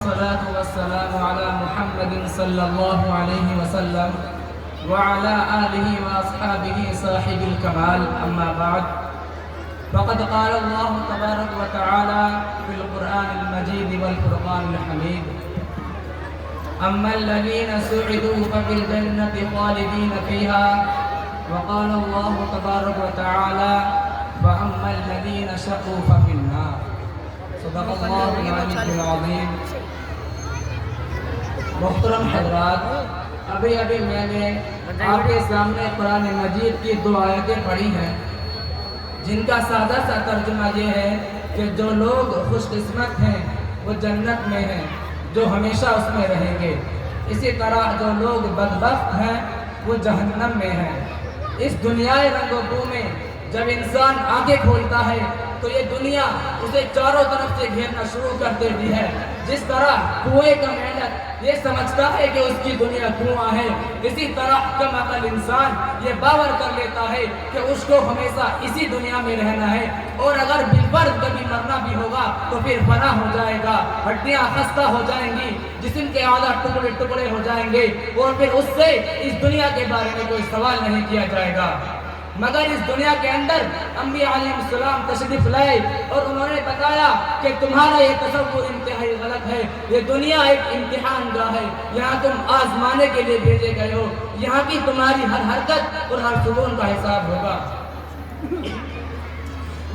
والصلاة والسلام على محمد صلى الله عليه وسلم وعلى آله وأصحابه صاحب الكمال أما بعد فقد قال الله تبارك وتعالى في القرآن المجيد والفرقان الحميد أما الذين سعدوا ففي الجنة خالدين فيها وقال الله تبارك وتعالى فأما الذين شقوا ففي النار صدق الله العلي العظيم. محترم حضرات، ابھی میں نے آپ کے سامنے قرآن مجید کی 2 آیتیں پڑھی ہیں جن کا سادہ سا ترجمہ یہ ہے کہ جو لوگ خوش قسمت ہیں وہ جنت میں ہیں جو ہمیشہ اس میں رہیں گے، اسی طرح جو لوگ بدبخت ہیں وہ جہنم میں ہیں. اس دنیائے رنگ و بو میں جب انسان آنکھیں کھولتا ہے تو یہ دنیا اسے چاروں طرف سے گھیرنا شروع کر دیتی ہے. جس طرح کنویں کا مینڈک یہ سمجھتا ہے کہ اس کی دنیا کنواں ہے، اسی طرح کم عقل انسان یہ باور کر لیتا ہے کہ اس کو ہمیشہ اسی دنیا میں رہنا ہے، اور اگر بالفرض کبھی مرنا بھی ہوگا تو پھر فنا ہو جائے گا، ہڈیاں خستہ ہو جائیں گی، جسم کے اعضاء ٹکڑے ٹکڑے ہو جائیں گے، اور پھر اس سے اس دنیا کے بارے میں کوئی سوال نہیں کیا جائے گا. مگر اس دنیا کے اندر انبیاء علیہ السلام تشریف لائے اور انہوں نے بتایا کہ تمہارا یہ تصور انتہائی غلط ہے. یہ دنیا ایک امتحان گاہ ہے، یہاں تم آزمانے کے لیے بھیجے گئے ہو، یہاں کی تمہاری ہر حرکت اور ہر سکون کا حساب ہوگا.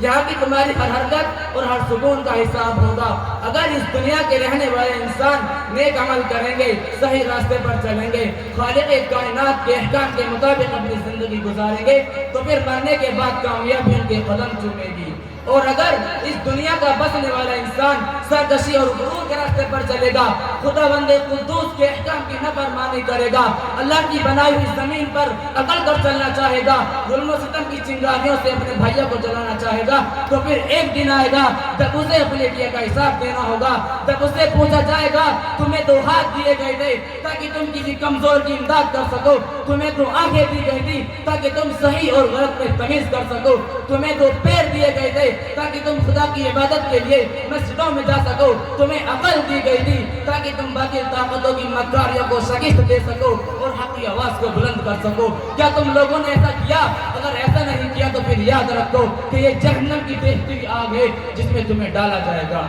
یہاں کی تمہاری ہر حرکت اور ہر سکون کا حساب ہوگا. اگر اس دنیا کے رہنے والے انسان نیک عمل کریں گے، صحیح راستے پر چلیں گے، خالق کائنات کے احکام کے مطابق اپنی زندگی گزاریں گے تو پھر مرنے کے بعد کامیابی ان کے قدم چومے گی. اور اگر اس دنیا کا بسنے والا انسان سرکشی اور غرور کے راستے پر چلے گا، خداوند قدوس کے احکام کی نافرمانی کرے گا، اللہ کی بنائی ہوئی زمین پر اکڑ کر چلنا چاہے گا، ظلم و ستم کی چنگاریوں سے اپنے بھائیوں کو جلانا چاہے گا، تو پھر ایک دن آئے گا جب اسے اپنے کیے کا حساب دینا ہوگا. جب اسے پوچھا جائے گا تمہیں 2 ہاتھ دیے گئے تھے تاکہ تم کسی کمزور کی امداد کر سکو، تمہیں 2 آنکھیں دی گئی تھی تاکہ تم صحیح اور غلط میں تمیز کر سکو، تمہیں 2 پیر دیے گئے تھے تاکہ تم خدا کی عبادت کے لیے مسجدوں میں جا سکو، تمہیں عقل دی گئی تھی تاکہ تم باقی طاقتوں کی مکاریوں کو شکست دے سکو اور حق کی آواز کو بلند کر سکو. کیا تم لوگوں نے ایسا کیا؟ اگر ایسا نہیں کیا تو پھر یاد رکھو کہ یہ جہنم کی بہتی ہوئی آگ ہے جس میں تمہیں ڈالا جائے گا.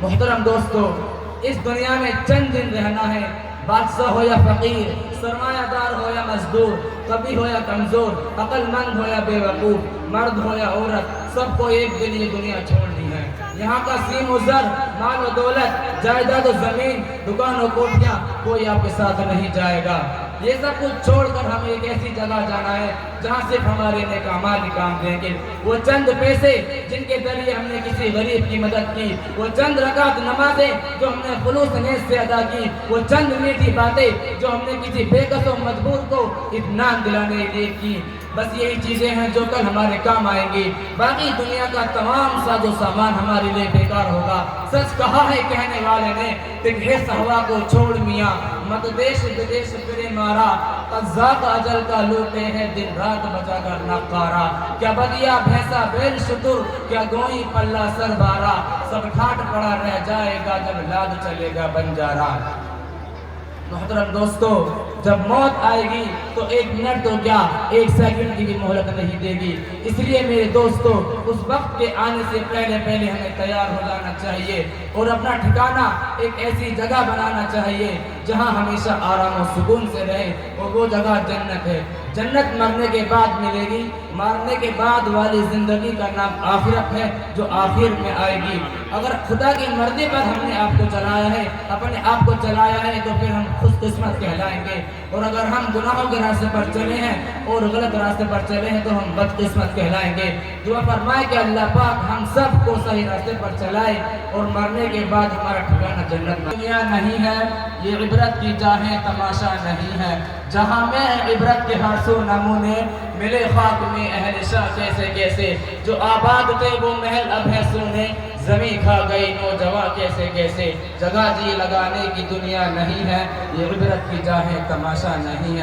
محترم دوستو، اس دنیا میں چند دن رہنا ہے. بادشاہ ہو یا فقیر، سرمایہ دار ہو یا مزدور، قوی ہو یا کمزور، عقل مند ہو یا بے وقوف، مرد ہو یا عورت، سب کو ایک دن یہ دنیا چھوڑنی ہے. یہاں کا سیم و زر، مال و دولت، جائیداد و زمین، دکان و کوٹھیاں، کوئی آپ کے ساتھ نہیں جائے گا. یہ سب کچھ چھوڑ کر ہمیں ایک ایسی جگہ جانا ہے جہاں صرف ہمارے نیک اعمال ہی کام دیں گے. وہ چند پیسے جن کے ذریعے ہم نے کسی غریب کی مدد کی، وہ چند رکعت نمازیں جو ہم نے خلوص نیت سے ادا کی، وہ چند میٹھی باتیں جو ہم نے کسی بے کس و مجبور کو اطمینان دلانے کے لیے کی، بس یہی چیزیں ہیں جو کل ہمارے کام آئیں گی. باقی دنیا کا تمام ساز و سامان ہمارے لیے بیکار ہوگا. سچ کہا ہے کہنے والے نے، تنہیس ہوا کو چھوڑ میاں، مت دیش بدیش پھرے مارا، قذاق اجل کا لوٹے ہے دن رات بچا کر نقارا. کیا بدیا بھینسا بیل شتر، کیا گوئی پلہ سر بارا، سب ٹھاٹ پڑا رہ جائے گا جب لاد چلے گا بنجارا. محترم دوستو، جب موت آئے گی تو 1 منٹ تو کیا 1 سیکنڈ کی بھی مہلت نہیں دے گی. اس لیے میرے دوستو، اس وقت کے آنے سے پہلے ہمیں تیار ہو جانا چاہیے اور اپنا ٹھکانہ ایک ایسی جگہ بنانا چاہیے جہاں ہمیشہ آرام و سکون سے رہے، اور وہ جگہ جنت ہے. جنت مرنے کے بعد ملے گی، مرنے کے بعد والی زندگی کا نام آخرت ہے جو آخر میں آئے گی. اگر خدا کی مرضی پر ہم نے آپ کو چلایا ہے، اپنے آپ کو چلایا ہے، تو پھر ہم خوش قسمت کہلائیں گے. اور اگر ہم گناہوں کے راستے پر چلے ہیں اور غلط راستے پر چلے ہیں تو ہم بد قسمت کہلائیں گے. دعا فرمائے کہ اللہ پاک ہم سب کو صحیح راستے پر چلائے اور مرنے کے بعد ہمارا ٹھکانہ جنت میں. دنیا نہیں ہے یہ عبرت کی جاہیں تماشا نہیں ہے، جہاں میں عبرت کے ہر سو نمونے، ملے خاک میں اہل شاہ کیسے کیسے، جو آباد تھے وہ محل اب ہے سونے، زمین کھا گئی نوجواں کیسے کیسے. جگہ جی لگانے کی دنیا نہیں ہے، یہ عبرت کی جاہیں تماشا نہیں ہے.